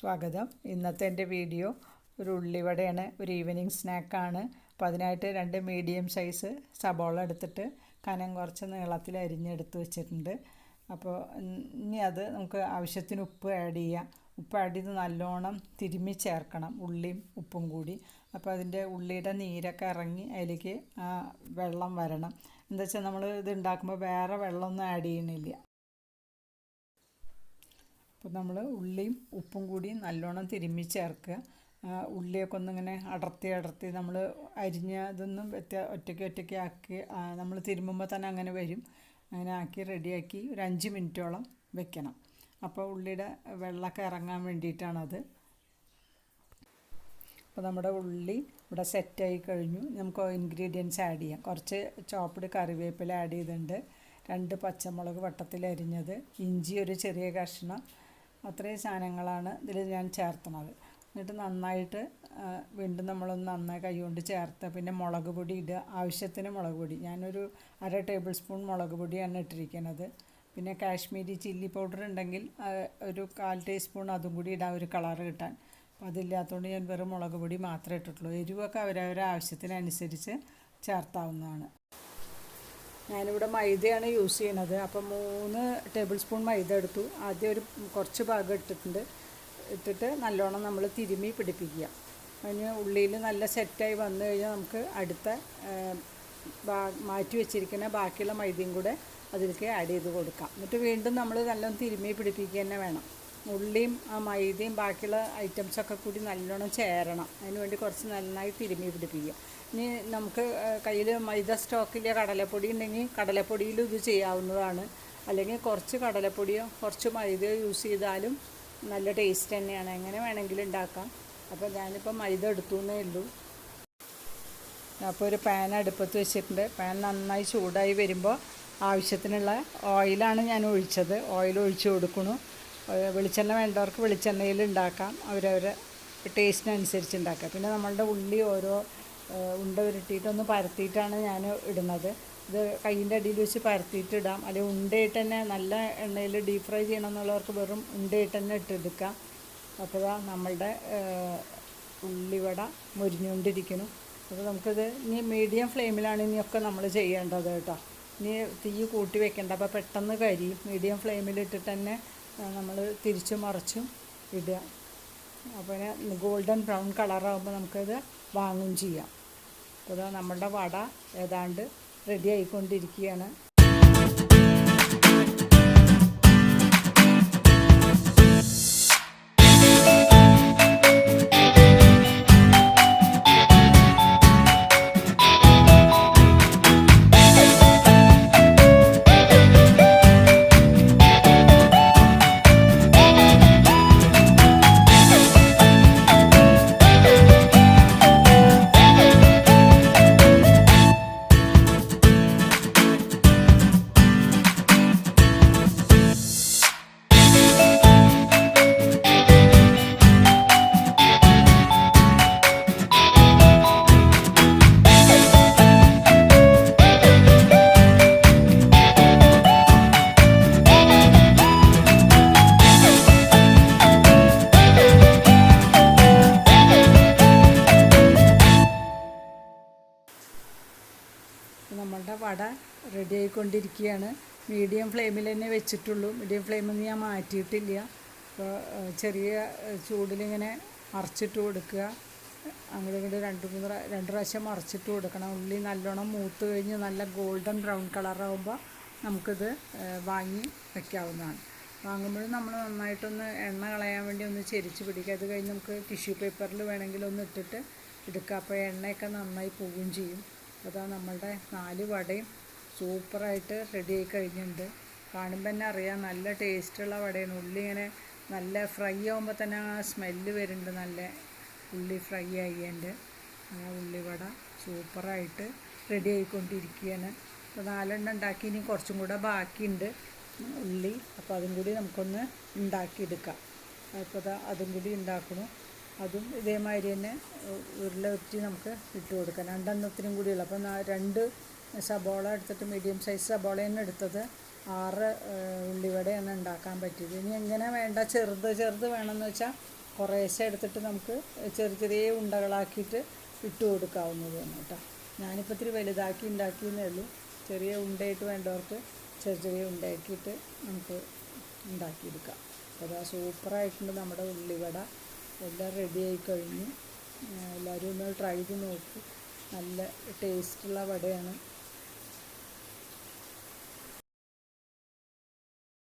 സ്വാഗതം. ഇന്നത്തെ എൻ്റെ വീഡിയോ ഒരു ഉള്ളിവടയാണ്, ഒരു ഈവനിങ് സ്നാക്കാണ്. അപ്പോൾ അതിനായിട്ട് 2 മീഡിയം സൈസ് സബോള എടുത്തിട്ട് കനം കുറച്ച് നീളത്തിൽ അരിഞ്ഞെടുത്ത് വെച്ചിട്ടുണ്ട്. അപ്പോൾ ഇനി അത് നമുക്ക് ആവശ്യത്തിന് ഉപ്പ് ആഡ് ചെയ്യാം. ഉപ്പ് ആഡ് ചെയ്ത് നല്ലോണം തിരുമ്മി ചേർക്കണം, ഉള്ളിയും ഉപ്പും കൂടി. അപ്പോൾ അതിൻ്റെ ഉള്ളിയുടെ നീരൊക്കെ ഇറങ്ങി അതിലേക്ക് വെള്ളം വരണം. എന്താ വെച്ചാൽ നമ്മൾ ഇത് ഉണ്ടാക്കുമ്പോൾ വേറെ വെള്ളമൊന്നും ആഡ് ചെയ്യണില്ല. അപ്പോൾ നമ്മൾ ഉള്ളിയും ഉപ്പും കൂടി നല്ലോണം തിരുമ്മി ചേർക്കുക. ഉള്ളിയൊക്കെ ഒന്നിങ്ങനെ അടർത്തി നമ്മൾ അരിഞ്ഞതൊന്നും ഒറ്റയ്ക്ക് ആക്കി നമ്മൾ തിരുമ്മുമ്പോൾ തന്നെ അങ്ങനെ വരും. അങ്ങനെ ആക്കി റെഡിയാക്കി ഒരു 5 മിനിറ്റോളം വെക്കണം. അപ്പോൾ ഉള്ളിയുടെ വെള്ളമൊക്കെ ഇറങ്ങാൻ വേണ്ടിയിട്ടാണത്. അപ്പോൾ നമ്മുടെ ഉള്ളി ഇവിടെ സെറ്റായി കഴിഞ്ഞു. നമുക്ക് ഇൻഗ്രീഡിയൻസ് ആഡ് ചെയ്യാം. കുറച്ച് ചോപ്പ്ഡ് കറിവേപ്പില ആഡ് ചെയ്തിട്ടുണ്ട്, 2 പച്ചമുളക് വട്ടത്തിൽ അരിഞ്ഞത്, ഇഞ്ചി ഒരു ചെറിയ കഷ്ണം. അത്രയും സാധനങ്ങളാണ് ഇതിൽ ഞാൻ ചേർത്തണത്. എന്നിട്ട് നന്നായിട്ട് വീണ്ടും നമ്മളൊന്ന് നന്നായി കൈ കൊണ്ട് ചേർത്ത് പിന്നെ മുളക് പൊടി ഇടുക. ആവശ്യത്തിന് മുളക് പൊടി ഞാനൊരു 1/2 ടേബിൾ സ്പൂൺ മുളക് പൊടിയാണ് ഇട്ടിരിക്കുന്നത്. പിന്നെ കാശ്മീരി ചില്ലി പൗഡർ ഉണ്ടെങ്കിൽ ഒരു 1/4 ടീസ്പൂൺ അതും കൂടി ഇടാം, ഒരു കളർ കിട്ടാൻ. അപ്പോൾ അതില്ലാത്തതുകൊണ്ട് ഞാൻ വെറും മുളക് പൊടി മാത്രമേ ഇട്ടിട്ടുള്ളൂ. എരിവൊക്കെ അവരവരുടെ ആവശ്യത്തിനനുസരിച്ച് ചേർത്താവുന്നതാണ്. ഞാനിവിടെ മൈദയാണ് യൂസ് ചെയ്യണത്. അപ്പോൾ 3 ടേബിൾ സ്പൂൺ മൈദ എടുത്തു. ആദ്യം ഒരു കുറച്ച് ഭാഗം ഇട്ടിട്ട് നല്ലോണം നമ്മൾ തിരുമ്മി പിടിപ്പിക്കുക. അതിന് ഉള്ളിയിൽ നല്ല സെറ്റായി വന്നു കഴിഞ്ഞാൽ നമുക്ക് അടുത്ത മാറ്റി വെച്ചിരിക്കുന്ന ബാക്കിയുള്ള മൈദയും കൂടെ അതിലേക്ക് ആഡ് ചെയ്ത് കൊടുക്കാം. എന്നിട്ട് വീണ്ടും നമ്മൾ നല്ലോണം തിരുമ്മി പിടിപ്പിക്കുക തന്നെ വേണം. ഉള്ളിയും ആ മൈദയും ബാക്കിയുള്ള ഐറ്റംസൊക്കെ കൂടി നല്ലോണം ചേരണം. അതിന് വേണ്ടി കുറച്ച് നന്നായി തിരുമ്മി പിടിപ്പിക്കുക. ഇനി നമുക്ക് കയ്യിൽ മൈദ സ്റ്റോക്കിലെ കടലപ്പൊടി ഉണ്ടെങ്കിൽ കടലപ്പൊടിയിലും ഇത് ചെയ്യാവുന്നതാണ്. അല്ലെങ്കിൽ കുറച്ച് കടലപ്പൊടിയോ കുറച്ച് മൈദയോ യൂസ് ചെയ്താലും നല്ല ടേസ്റ്റ് തന്നെയാണ്. എങ്ങനെ വേണമെങ്കിലും ഉണ്ടാക്കാം. അപ്പോൾ ഞാനിപ്പോൾ മൈദ എടുത്തു എന്നേ ഉള്ളൂ. അപ്പോൾ ഒരു പാൻ അടുപ്പത്ത് വെച്ചിട്ടുണ്ട്. പാൻ നന്നായി ചൂടായി വരുമ്പോൾ ആവശ്യത്തിനുള്ള ഓയിലാണ് ഞാൻ ഒഴിച്ചത്. ഓയിൽ ഒഴിച്ച് കൊടുക്കണു. വെളിച്ചെണ്ണ വേണ്ടവർക്ക് വെളിച്ചെണ്ണയിൽ ഉണ്ടാക്കാം, അവരവരെ ടേസ്റ്റിനനുസരിച്ച് ഉണ്ടാക്കാം. പിന്നെ നമ്മളുടെ ഉള്ളി ഓരോ ഉണ്ട ഉരുട്ടിയിട്ടൊന്ന് പരത്തിയിട്ടാണ് ഞാൻ ഇടുന്നത്. ഇത് കയ്യിൻ്റെ അടിയിൽ വെച്ച് പരത്തിയിട്ട് ഇടാം, അല്ലെങ്കിൽ ഉണ്ടയിട്ട് തന്നെ നല്ല എണ്ണയിൽ ഡീപ് ഫ്രൈ ചെയ്യണമെന്നുള്ളവർക്ക് വെറും ഉണ്ടയിട്ട് തന്നെ ഇട്ടെടുക്കാം. അപ്പോൾ നമ്മളുടെ ഉള്ളിവട മുരിഞ്ഞുകൊണ്ടിരിക്കുന്നു. അപ്പോൾ നമുക്കിത് ഇനി മീഡിയം ഫ്ലെയിമിലാണ് ഇനിയൊക്കെ നമ്മൾ ചെയ്യേണ്ടത് കേട്ടോ. ഇനി തീ കൂട്ടി വെക്കേണ്ട, അപ്പോൾ പെട്ടെന്ന് കരിയും. മീഡിയം ഫ്ലെയിമിലിട്ടിട്ട് തന്നെ നമ്മൾ തിരിച്ചും മറിച്ചും ഇടുക. അപ്പോൾ ഗോൾഡൻ ബ്രൗൺ കളറാകുമ്പോൾ നമുക്കത് വാങ്ങുകയും ചെയ്യാം. അപ്പോൾ നമ്മളുടെ വട ഏതാണ്ട് റെഡി ആയിക്കൊണ്ടിരിക്കുകയാണ്. നമ്മളുടെ വട റെഡി ആയിക്കൊണ്ടിരിക്കുകയാണ്. മീഡിയം ഫ്ലെയിമിൽ തന്നെ വെച്ചിട്ടുള്ളൂ. മീഡിയം ഫ്ലെയിമൊന്നും ഞാൻ മാറ്റിയിട്ടില്ല. അപ്പോൾ ചെറിയ ചൂടിലിങ്ങനെ മറിച്ചിട്ട് കൊടുക്കുക. അങ്ങോട്ട് ഇങ്ങോട്ട് 2 പ്രാവശ്യം മറിച്ചിട്ട് കൊടുക്കണം. ഉള്ളി നല്ലോണം മൂത്ത് കഴിഞ്ഞ് നല്ല ഗോൾഡൻ ബ്രൗൺ കളറാകുമ്പോൾ നമുക്കിത് വാങ്ങി വയ്ക്കാവുന്നതാണ്. വാങ്ങുമ്പോഴും നമ്മൾ നന്നായിട്ടൊന്ന് എണ്ണ കളയാൻ വേണ്ടി ഒന്ന് ചെരിച്ച് പിടിക്കുക. അത് കഴിഞ്ഞ് നമുക്ക് ടിഷ്യൂ പേപ്പറിൽ വേണമെങ്കിൽ ഒന്ന് ഇട്ടിട്ട് എടുക്കുക. അപ്പോൾ എണ്ണയൊക്കെ നന്നായി പോവുകയും ചെയ്യും. അതാ നമ്മളുടെ 4 വടയും സൂപ്പറായിട്ട് റെഡി ആയി കഴിഞ്ഞിട്ടുണ്ട്. കാണുമ്പോൾ തന്നെ അറിയാം നല്ല ടേസ്റ്റുള്ള വടയാണ്. ഉള്ളി ഇങ്ങനെ നല്ല ഫ്രൈ ആകുമ്പോൾ തന്നെ ആ സ്മെല്ല് വരുന്നുണ്ട്. നല്ല ഉള്ളി ഫ്രൈ ആയിട്ടുണ്ട്. ആ ഉള്ളിവട സൂപ്പറായിട്ട് റെഡി ആയിക്കൊണ്ടിരിക്കുകയാണ്. അപ്പോൾ 4 ഉണ്ടാക്കി, ഇനി കുറച്ചും കൂടെ ബാക്കിയുണ്ട് ഉള്ളി. അപ്പോൾ അതും കൂടി നമുക്കൊന്ന് ഉണ്ടാക്കിയെടുക്കാം. അപ്പോൾ അതും കൂടി ഉണ്ടാക്കണം. അതും ഇതേമാതിരി തന്നെ ഉരുളി നമുക്ക് ഇട്ട് കൊടുക്കാം. 2 എണ്ണത്തിനും കൂടിയുള്ളൂ. അപ്പോൾ 2 സബോള എടുത്തിട്ട് മീഡിയം സൈസ് സബോള തന്നെ എടുത്തത് 6 ഉള്ളിവടയാണ് ഉണ്ടാക്കാൻ പറ്റിയത്. ഇനി എങ്ങനെ വേണ്ട ചെറുത് വേണമെന്ന് വെച്ചാൽ കുറേശ്ശെ എടുത്തിട്ട് നമുക്ക് ചെറിയ ചെറിയ ഉണ്ടകളാക്കിയിട്ട് ഇട്ട് കൊടുക്കാവുന്നതാണ് കേട്ടോ. ഞാനിപ്പോൾ ഇത്തിരി വലുതാക്കി ഉണ്ടാക്കിയെന്നേ ഉള്ളൂ. ചെറിയ ഉണ്ടയായിട്ട് വേണ്ടവർക്ക് ചെറിയ ചെറിയ ഉണ്ടയാക്കിയിട്ട് നമുക്ക് ഉണ്ടാക്കിയെടുക്കാം. അപ്പോൾ അത് സൂപ്പറായിട്ടുണ്ട് നമ്മുടെ ഉള്ളിവട. എല്ലാം റെഡി ആയി കഴിഞ്ഞു. എല്ലാവരും ഒന്ന് ട്രൈ ചെയ്ത് നോക്കൂ. നല്ല ടേസ്റ്റുള്ള വടയാണ്.